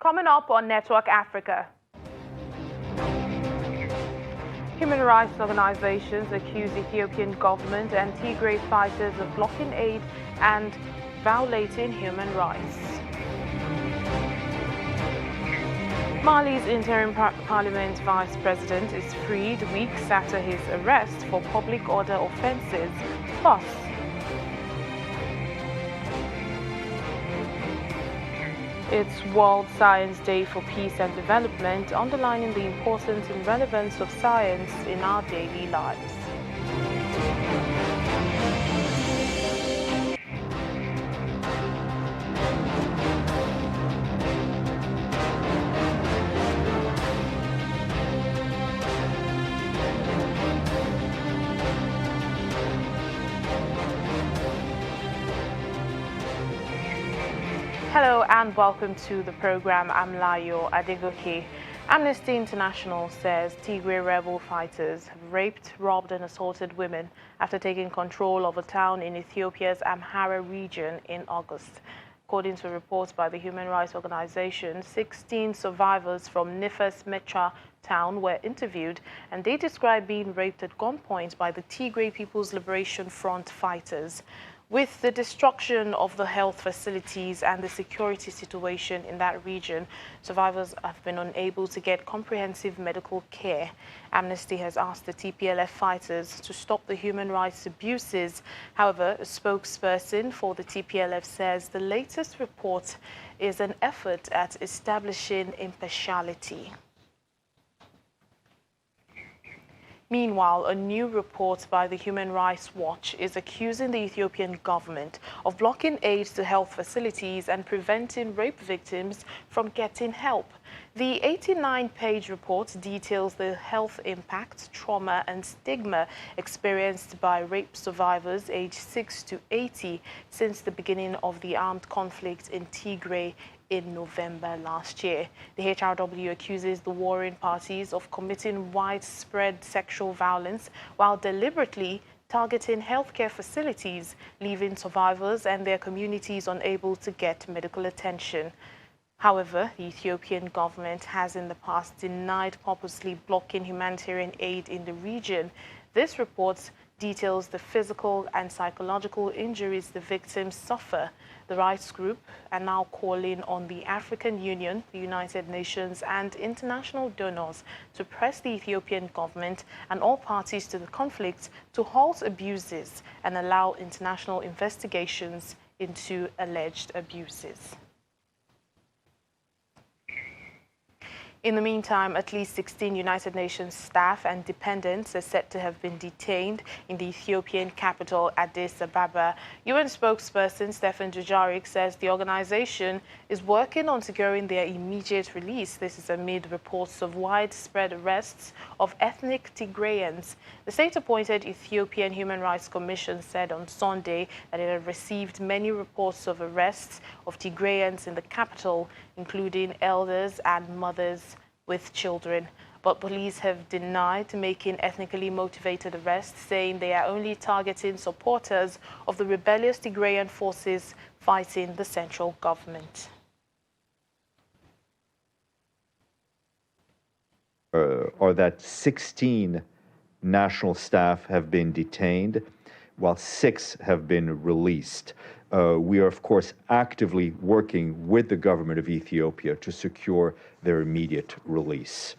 Coming up on Network Africa. Human rights organizations accuse Ethiopian government and Tigray fighters of blocking aid and violating human rights. Mali's interim parliament vice president is freed weeks after his arrest for public order offences. Plus, it's World Science Day for Peace and Development, underlining the importance and relevance of science in our daily lives. Hello and welcome to the program. I'm Layo Adegoke. Amnesty International says Tigray rebel fighters have raped, robbed and assaulted women after taking control of a town in Ethiopia's Amhara region in August. According to reports by the human rights organization, 16 survivors from Nifas Mecha town were interviewed, and they described being raped at gunpoint by the Tigray People's Liberation Front fighters. With the destruction of the health facilities and the security situation in that region, survivors have been unable to get comprehensive medical care. Amnesty has asked the TPLF fighters to stop the human rights abuses. However, a spokesperson for the TPLF says the latest report is an effort at establishing impartiality. Meanwhile, a new report by the Human Rights Watch is accusing the Ethiopian government of blocking aid to health facilities and preventing rape victims from getting help. The 89-page report details the health impact, trauma and stigma experienced by rape survivors aged 6 to 80 since the beginning of the armed conflict in Tigray in November last year. The HRW accuses the warring parties of committing widespread sexual violence while deliberately targeting healthcare facilities, leaving survivors and their communities unable to get medical attention. However, the Ethiopian government has in the past denied purposely blocking humanitarian aid in the region. This report details the physical and psychological injuries the victims suffer. The rights group are now calling on the African Union, the United Nations and international donors to press the Ethiopian government and all parties to the conflict to halt abuses and allow international investigations into alleged abuses. In the meantime, at least 16 United Nations staff and dependents are said to have been detained in the Ethiopian capital, Addis Ababa. UN spokesperson Stefan Dujarric says the organization is working on securing their immediate release. This is amid reports of widespread arrests of ethnic Tigrayans. The state-appointed Ethiopian Human Rights Commission said on Sunday that it had received many reports of arrests of Tigrayans in the capital, including elders and mothers with children. But police have denied making ethnically motivated arrests, saying they are only targeting supporters of the rebellious Tigrayan forces fighting the central government. Or that 16 national staff have been detained, while 6 have been released. We are, of course, actively working with the government of Ethiopia to secure their immediate release.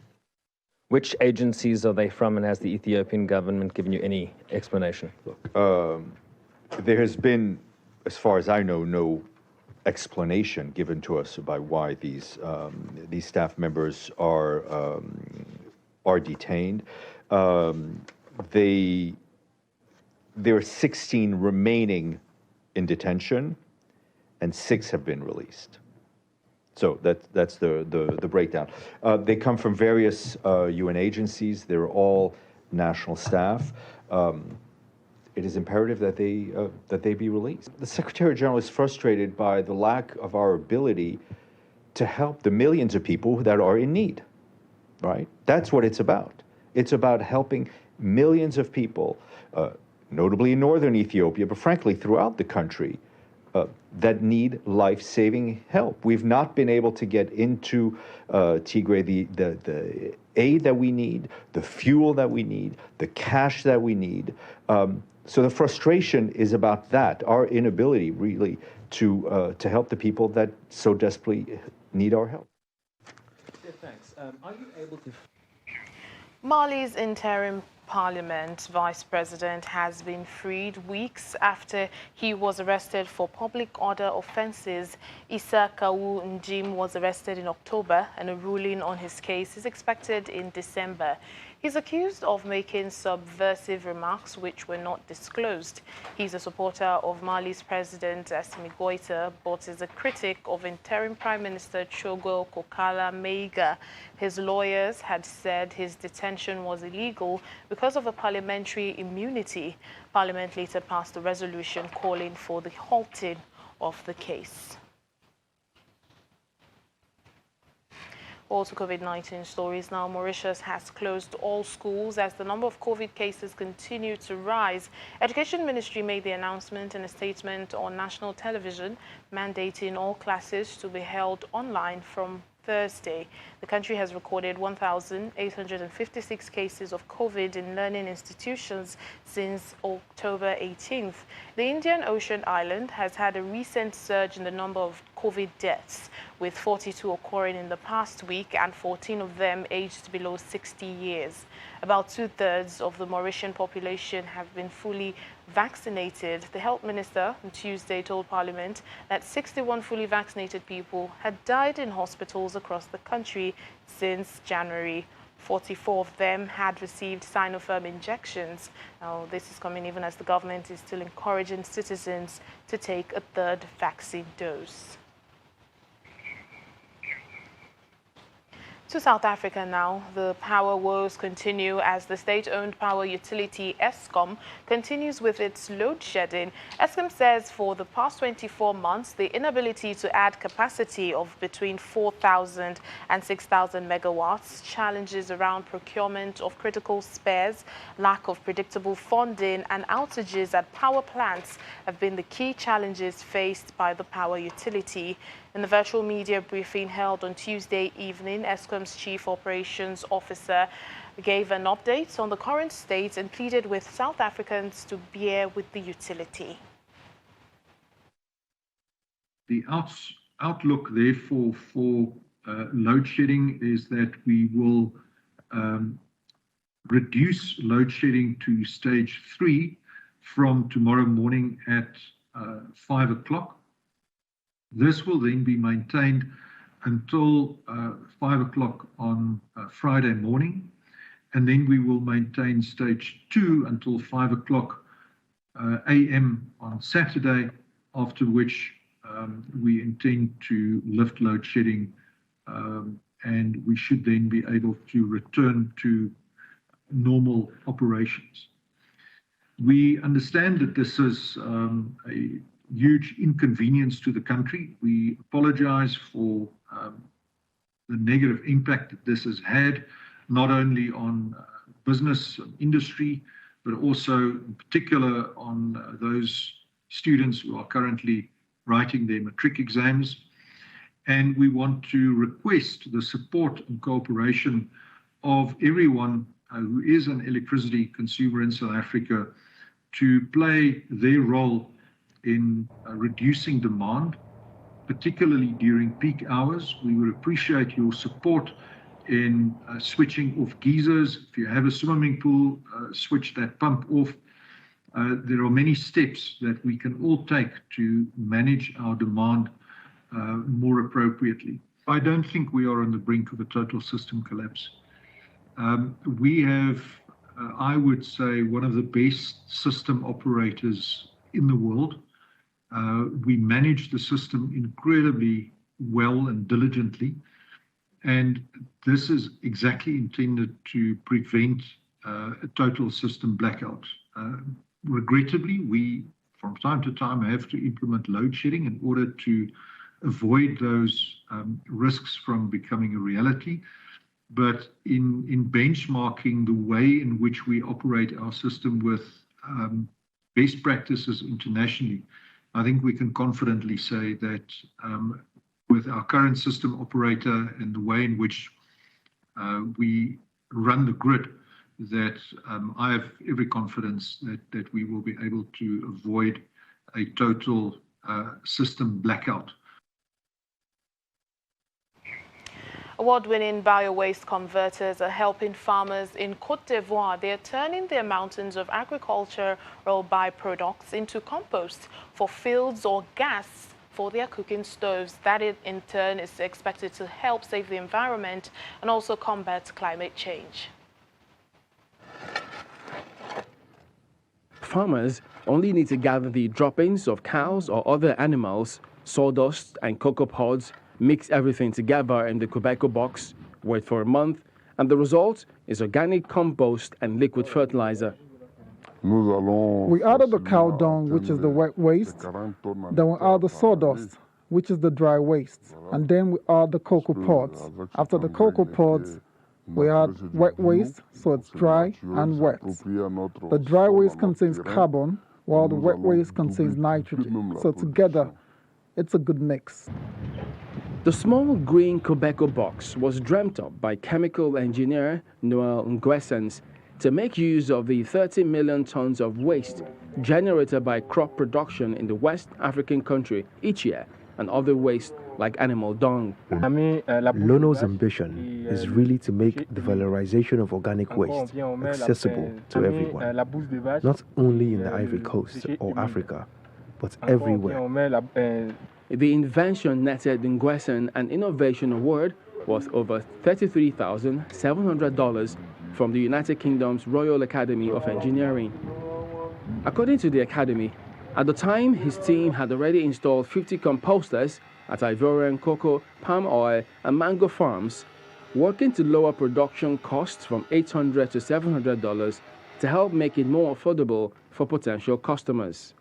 Which agencies are they from, and has the Ethiopian government given you any explanation? Look, there has been, as far as I know, no explanation given to us about why these staff members are detained. There are 16 remaining in detention, and 6 have been released. So that's the breakdown. They come from various UN agencies. They're all national staff. It is imperative that they be released. The Secretary General is frustrated by the lack of our ability to help the millions of people that are in need, right? That's what it's about. It's about helping millions of people, notably in northern Ethiopia, but frankly throughout the country, that need life-saving help. We've not been able to get into Tigray the aid that we need, the fuel that we need, the cash that we need. So the frustration is about that, our inability really to help the people that so desperately need our help. Yeah, thanks. Are you able to... Mali's interim parliament vice president has been freed weeks after he was arrested for public order offenses. Issa Kawu Njim was arrested in October, and a ruling on his case is expected in December. He's accused of making subversive remarks which were not disclosed. He's a supporter of Mali's president Assimi Goïta, but is a critic of interim Prime Minister Chogo Kokala Maiga. His lawyers had said his detention was illegal because of a parliamentary immunity. Parliament later passed a resolution calling for the halting of the case. Also COVID-19 stories now. Mauritius has closed all schools as the number of COVID cases continue to rise. Education Ministry made the announcement in a statement on national television, mandating all classes to be held online from Thursday. The country has recorded 1,856 cases of COVID in learning institutions since October 18th. The Indian Ocean island has had a recent surge in the number of COVID deaths, with 42 occurring in the past week and 14 of them aged below 60 years. About 2/3 of the Mauritian population have been fully vaccinated. The health minister on Tuesday told Parliament that 61 fully vaccinated people had died in hospitals across the country since January. 44 of them had received Sinopharm injections. Now, this is coming even as the government is still encouraging citizens to take a third vaccine dose. To South Africa now. The power woes continue as the state-owned power utility Eskom continues with its load shedding. Eskom says for the past 24 months, the inability to add capacity of between 4,000 and 6,000 megawatts, challenges around procurement of critical spares, lack of predictable funding, and outages at power plants have been the key challenges faced by the power utility. In the virtual media briefing held on Tuesday evening, Eskom's Chief Operations Officer gave an update on the current state and pleaded with South Africans to bear with the utility. The outlook, therefore, for load shedding is that we will reduce load shedding to stage 3 from tomorrow morning at 5 o'clock. This will then be maintained until 5 o'clock on Friday morning, and then we will maintain stage 2 until 5 o'clock a.m. on Saturday, after which we intend to lift load shedding, and we should then be able to return to normal operations. We understand that this is a huge inconvenience to the country. We apologize for the negative impact that this has had, not only on business and industry, but also in particular on those students who are currently writing their matric exams. And we want to request the support and cooperation of everyone who is an electricity consumer in South Africa to play their role in reducing demand, particularly during peak hours. We would appreciate your support in switching off geysers. If you have a swimming pool, switch that pump off. There are many steps that we can all take to manage our demand more appropriately. I don't think we are on the brink of a total system collapse. We have, I would say, one of the best system operators in the world. We manage the system incredibly well and diligently, and this is exactly intended to prevent a total system blackout. Regrettably, we from time to time have to implement load shedding in order to avoid those risks from becoming a reality. But in benchmarking the way in which we operate our system with best practices internationally, I think we can confidently say that with our current system operator and the way in which we run the grid, that I have every confidence that we will be able to avoid a total system blackout. Award-winning bio-waste converters are helping farmers in Cote d'Ivoire. They are turning their mountains of agricultural byproducts into compost for fields or gas for their cooking stoves. That in turn is expected to help save the environment and also combat climate change. Farmers only need to gather the droppings of cows or other animals, sawdust and cocoa pods, mix everything together in the Quebeco box, wait for a month, and the result is organic compost and liquid fertilizer. We added the cow dung, which is the wet waste, then we add the sawdust, which is the dry waste, and then we add the cocoa pods. After the cocoa pods, we add wet waste, so it's dry and wet. The dry waste contains carbon, while the wet waste contains nitrogen. So together, it's a good mix. The small green Quebeco box was dreamt up by chemical engineer Noel Nguessens to make use of the 30 million tons of waste generated by crop production in the West African country each year, and other waste like animal dung. Lono's ambition is really to make the valorization of organic waste accessible to everyone, not only in the Ivory Coast or Africa, but everywhere. The invention netted Nguessen an innovation award worth over $33,700 from the United Kingdom's Royal Academy of Engineering. According to the Academy, at the time his team had already installed 50 composters at Ivorian cocoa, palm oil and mango farms, working to lower production costs from $800 to $700 to help make it more affordable for potential customers.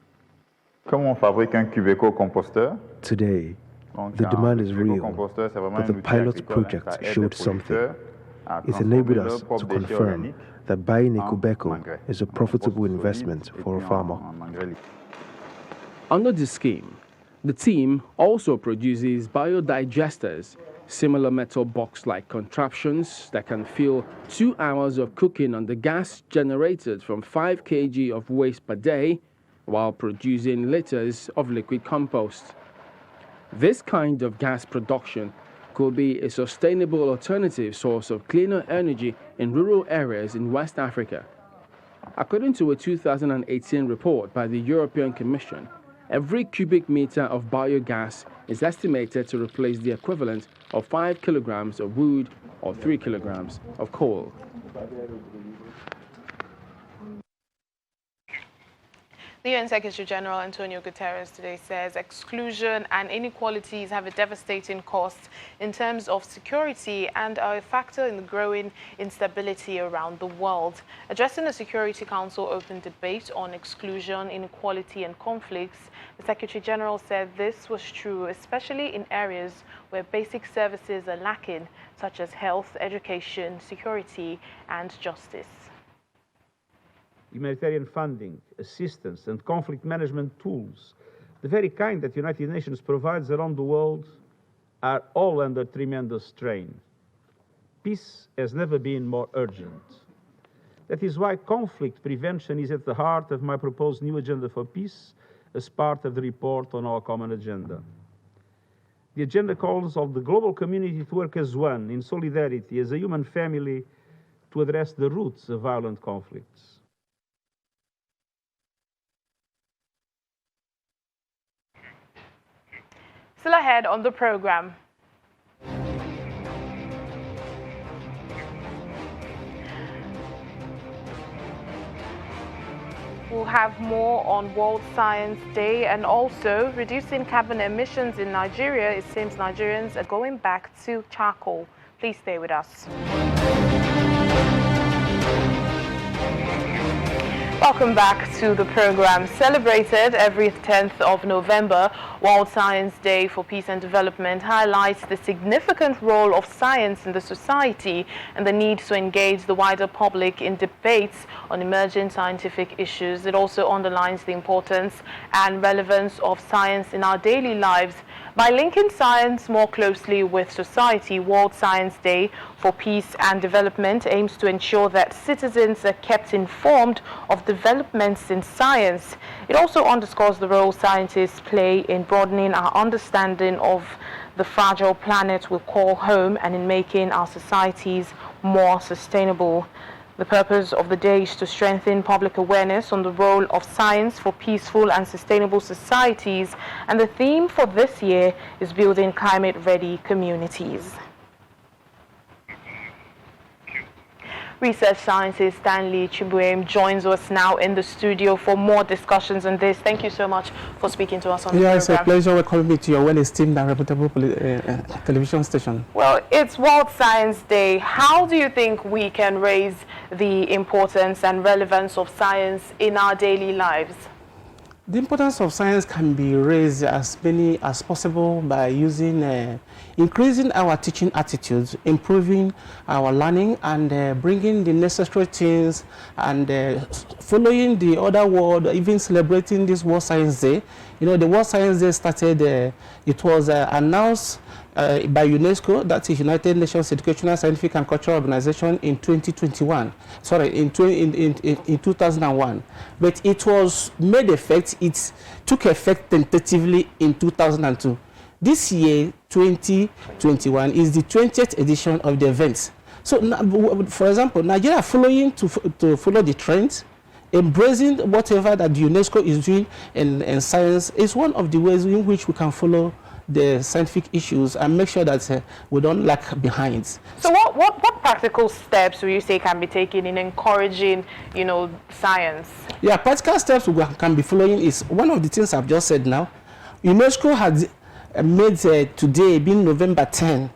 Today, the demand is real, but the pilot project showed something. It enabled us to confirm that buying a Quebeco is a profitable investment for a farmer. Under this scheme, the team also produces biodigesters, similar metal box-like contraptions that can fill 2 hours of cooking on the gas generated from 5 kg of waste per day, while producing liters of liquid compost. This kind of gas production could be a sustainable alternative source of cleaner energy in rural areas in West Africa. According to a 2018 report by the European Commission, every cubic meter of biogas is estimated to replace the equivalent of 5 kilograms of wood or 3 kilograms of coal. The UN Secretary General Antonio Guterres today says exclusion and inequalities have a devastating cost in terms of security and are a factor in the growing instability around the world. Addressing the Security Council open debate on exclusion, inequality and conflicts, the Secretary General said this was true, especially in areas where basic services are lacking, such as health, education, security and justice. Humanitarian funding, assistance and conflict management tools, the very kind that the United Nations provides around the world, are all under tremendous strain. Peace has never been more urgent. That is why conflict prevention is at the heart of my proposed new agenda for peace as part of the report on our common agenda. The agenda calls on the global community to work as one, in solidarity, as a human family, to address the roots of violent conflicts. Still ahead on the program. We'll have more on World Science Day and also reducing carbon emissions in Nigeria. It seems Nigerians are going back to charcoal. Please stay with us. Welcome back to the program. Celebrated every 10th of November, World Science Day for Peace and Development highlights the significant role of science in the society and the need to engage the wider public in debates on emerging scientific issues. It also underlines the importance and relevance of science in our daily lives. By linking science more closely with society, World Science Day for Peace and Development aims to ensure that citizens are kept informed of developments in science. It also underscores the role scientists play in broadening our understanding of the fragile planet we call home and in making our societies more sustainable. The purpose of the day is to strengthen public awareness on the role of science for peaceful and sustainable societies, and the theme for this year is building climate-ready communities. Research scientist Stanley Chibuem joins us now in the studio for more discussions on this. Thank you so much for speaking to us on the program. Yeah, it's a pleasure welcoming me to your well-esteemed and reputable television station. Well, it's World Science Day. How do you think we can raise the importance and relevance of science in our daily lives? The importance of science can be raised as many as possible by using, increasing our teaching attitudes, improving our learning, and bringing the necessary things, and following the other world, even celebrating this World Science Day. You know, the World Science Day started, it was announced by UNESCO, that is United Nations Educational, Scientific and Cultural Organization, in 2021. Sorry, in 2001. But it was made effect, it took effect tentatively in 2002. This year, 2021, is the 20th edition of the event. So, for example, Nigeria following to follow the trends, embracing whatever that UNESCO is doing in science is one of the ways in which we can follow the scientific issues and make sure that we don't lag behind. So what practical steps will you say can be taken in encouraging, you know, science? Yeah, practical steps we can be following is one of the things I've just said now. UNESCO has made today, being November 10,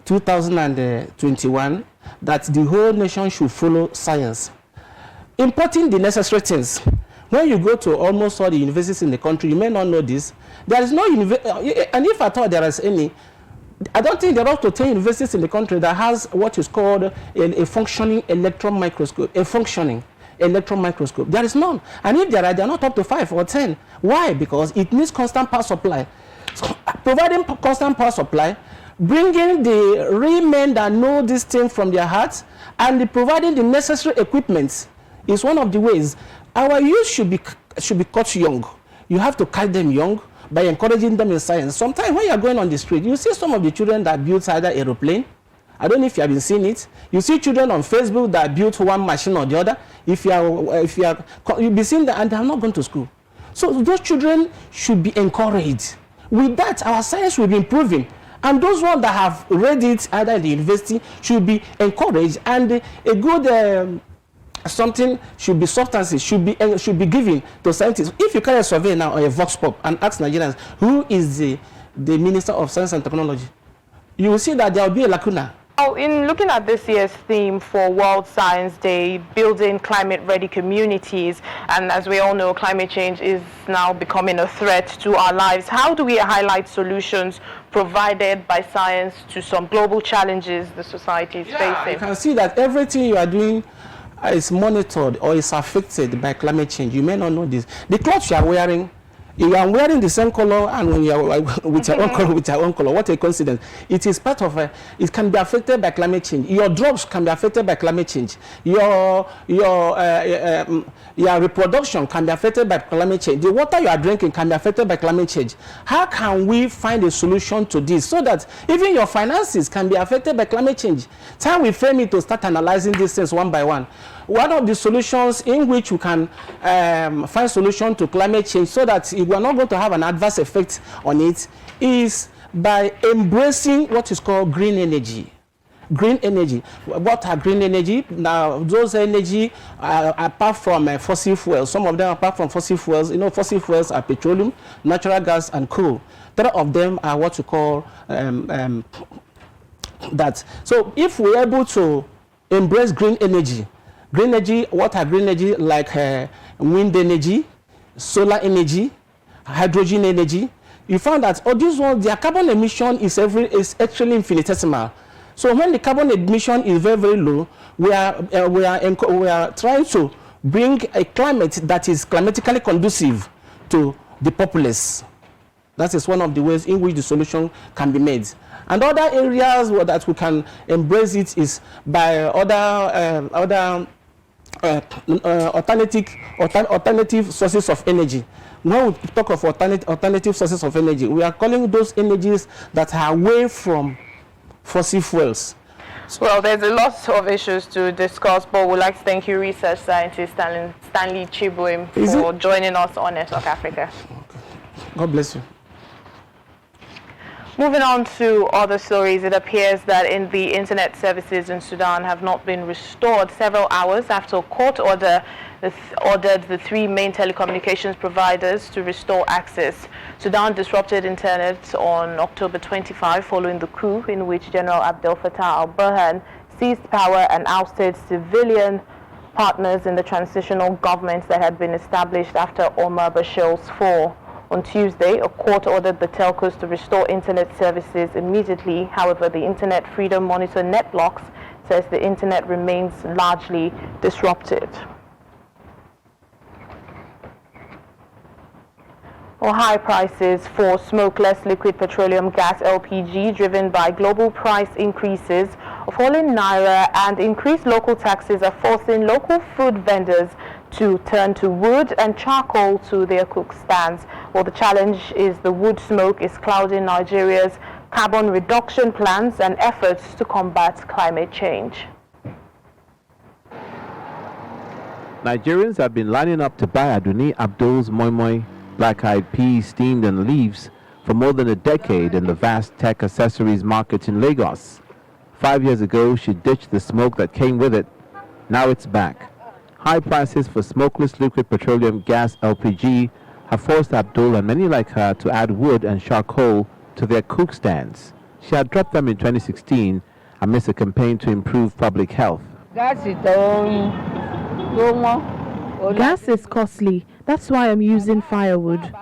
2021, that the whole nation should follow science. Importing the necessary things. When you go to almost all the universities in the country, you may not know this. There is no university, and if at all there is any, I don't think there are up to 10 universities in the country that has what is called a functioning electron microscope. A functioning electron microscope. There is none. And if there are, they are not up to 5 or 10. Why? Because it needs constant power supply. So, providing constant power supply, bringing the real men that know this thing from their hearts, and providing the necessary equipment is one of the ways. Our youth should be caught young. You have to catch them young by encouraging them in science. Sometimes when you are going on the street, you see some of the children that build either aeroplane. I don't know if you have been seeing it. You see children on Facebook that build one machine or the other. You'll be seeing that, and they are not going to school. So those children should be encouraged. With that, our science will be improving. And those ones that have read it either in the university should be encouraged, and a good something should be substances should be given to scientists. If you carry a survey now or a vox pop and ask Nigerians who is the Minister of Science and Technology, you will see that there will be a lacuna. Oh, in looking at this year's theme for World Science Day, building climate-ready communities, and as we all know, climate change is now becoming a threat to our lives. How do we highlight solutions provided by science to some global challenges the society is facing? You can see that everything you are doing is monitored or is affected by climate change. You may not know this. The clothes you are wearing, you are wearing the same color, and when you are with your own color, what a coincidence. It is part of it can be affected by climate change. Your drugs can be affected by climate change. Your reproduction can be affected by climate change. The water you are drinking can be affected by climate change. How can we find a solution to this so that even your finances can be affected by climate change? Time we frame it to start analyzing these things one by one. One of the solutions in which we can find solution to climate change so that we are not going to have an adverse effect on it is by embracing what is called green energy. Green energy. What are green energy? Now, those energy are apart from fossil fuels. Some of them are apart from fossil fuels. You know, fossil fuels are petroleum, natural gas, and coal. 3 of them are what we call that. So if we're able to embrace green energy, Green energy, what are green energy? Like wind energy, solar energy, hydrogen energy. You found that all these ones, their carbon emission is actually infinitesimal. So when the carbon emission is very, very low, we are trying to bring a climate that is climatically conducive to the populace. That is one of the ways in which the solution can be made. And other areas that we can embrace it is by alternative sources of energy. When we talk of alternative sources of energy, we are calling those energies that are away from fossil fuels. Well, there's a lot of issues to discuss, but we'd like to thank you, research scientist Stanley Chibuim, for joining us on Network Africa. God bless you. Moving on to other stories, it appears that the internet services in Sudan have not been restored several hours after a court ordered the three main telecommunications providers to restore access. Sudan disrupted internet on October 25 following the coup in which General Abdel Fattah al-Burhan seized power and ousted civilian partners in the transitional government that had been established after Omar Bashir's fall. On Tuesday, a court ordered the telcos to restore internet services immediately. However, the Internet Freedom Monitor NetBlocks says the internet remains largely disrupted. High prices for smokeless liquid petroleum gas LPG, driven by global price increases, a falling naira and increased local taxes, are forcing local food vendors to turn to wood and charcoal to their cook stands. Well, the challenge is the wood smoke is clouding Nigeria's carbon reduction plans and efforts to combat climate change. Nigerians have been lining up to buy Aduni Abdul's moi moi, black-eyed peas steamed in leaves, for more than a decade in the vast tech accessories market in Lagos. 5 years ago, she ditched the smoke that came with it. Now it's back. High prices for smokeless liquid petroleum gas LPG have forced Abdul and many like her to add wood and charcoal to their cook stands. She had dropped them in 2016 amidst a campaign to improve public health. Gas is costly. That's why I'm using firewood.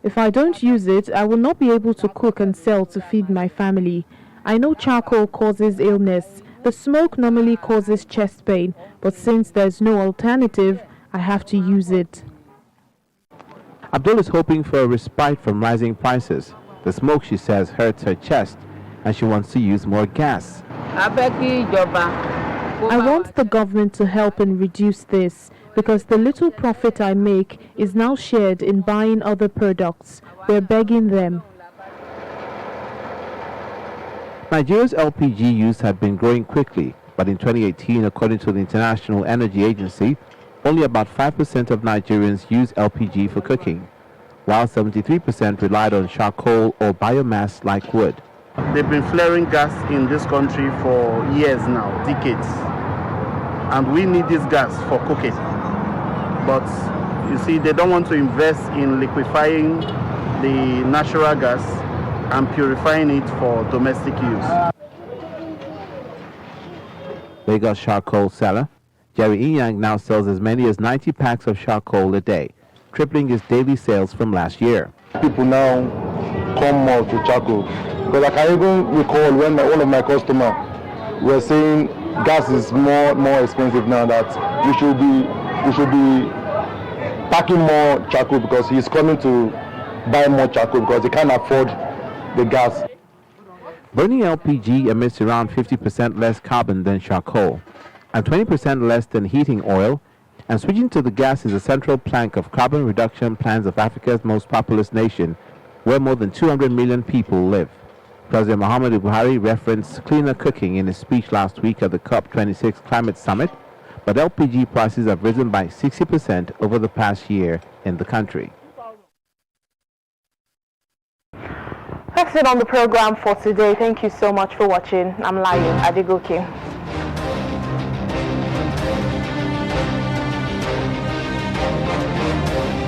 If I don't use it, I will not be able to cook and sell to feed my family. I know charcoal causes illness. The smoke normally causes chest pain, but since there's no alternative, I have to use it. Abdul is hoping for a respite from rising prices. The smoke, she says, hurts her chest, and she wants to use more gas. I want the government to help and reduce this, because the little profit I make is now shared in buying other products. We're begging them. Nigeria's LPG use had been growing quickly, but in 2018, according to the International Energy Agency, only about 5% of Nigerians use LPG for cooking, while 73% relied on charcoal or biomass like wood. They've been flaring gas in this country for years now, decades, and we need this gas for cooking. But you see, they don't want to invest in liquefying the natural gas and purifying it for domestic use. Lagos charcoal seller Jerry Inyang now sells as many as 90 packs of charcoal a day, tripling his daily sales from last year. People now come more to charcoal, because I can even recall when one of my customers were saying gas is more expensive now, that we should be packing more charcoal, because he's coming to buy more charcoal because he can't afford the gas. Burning LPG emits around 50% less carbon than charcoal and 20% less than heating oil, and switching to the gas is a central plank of carbon reduction plans of Africa's most populous nation, where more than 200 million people live. President Muhammadu Buhari referenced cleaner cooking in his speech last week at the COP26 Climate Summit, but LPG prices have risen by 60% over the past year in the country. That's it on the program for today. Thank you so much for watching. I'm Layo Adegoke.